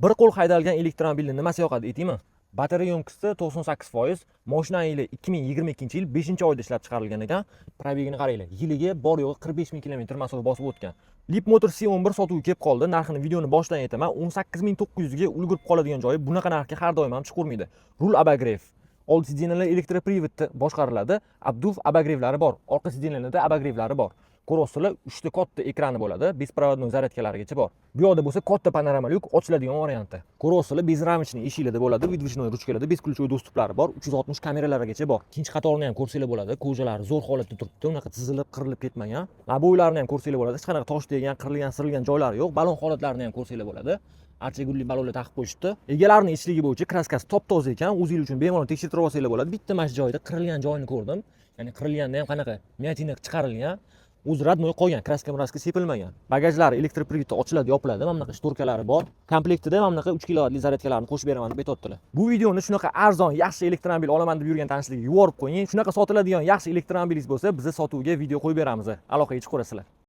Bir qo'l haydalgan elektromobilni nimasi yoqadi aytaymi? Batareya yomkisi 98%, mashina yili 2022-yil 5-oyda ishlab chiqarilgan ekan. Probegini qaranglar. Yiliga bor yo'g'i 45 ming kilometr masofa bosib o'tgan. Leapmotor C11 sotuvga kelib qoldi. Narxini videoni boshidan aytaman. 18900 ga ulgurib qoladigan joyi bunaqa narxga har doim ham chiqavermaydi. Rul abagrev. Old sidinyalar elektroprivodda boshqariladi. Abduf abagrevlari bor. Orqa sidinyalarda abagrevlari bor. Ko'rasizlar, 3 ta katta ekrani bo'ladi, беспроводной zaryadkalarigacha bor. Bu yoqda bo'lsa katta panorama lyuk ochiladigan varianti. Ko'rasizlar, bezramishning eshiklarda bo'ladi, выдвижной ruchkalarda бесключевой dostuplari bor, 360 kameralarigacha bor. Ikkinchi qatorni ham ko'rsanglar bo'ladi, ko'jalari zo'r holatda turibdi, unaqa chizilib, qirilib ketmagan. Mana bu uylarni ham ko'rsanglar bo'ladi, hech qanaqa tosh tegan, qirilgan, sirilgan joylari yo'q. Balon holatlarini ham ko'rsanglar bo'ladi. Archa gulli balonlar taqib qo'yishdi. Egalarining ichligi bo'yicha kraskasi top-toza ekan, o'zingiz uchun bemalol tekshirtirib olsanglar bo'ladi. Bitta mana shu joyda qirilgan joyini ko'rdim. Ya'ni qirilganda ham qanaqa miyatina chiqarilgan. O'zi radnoy qolgan, kraska sepilmagan. Bagajlari elektroprivodda ochiladi, yopiladi. Mana bunaqa shtorkalari bor. Komplektida mana bunaqa 3 kilovatli zaryadkalarni qo'shib beraman deb aytibdilar. Bu videoni shunaqa arzon, yaxshi elektromobil olaman deb yurgan tanishlarga yuborib qo'ying. Shunaqa sotiladigan yaxshi elektromobilingiz bo'lsa, biz sotuvga video qo'yib beramiz. Aloqaga chiqaverasizlar.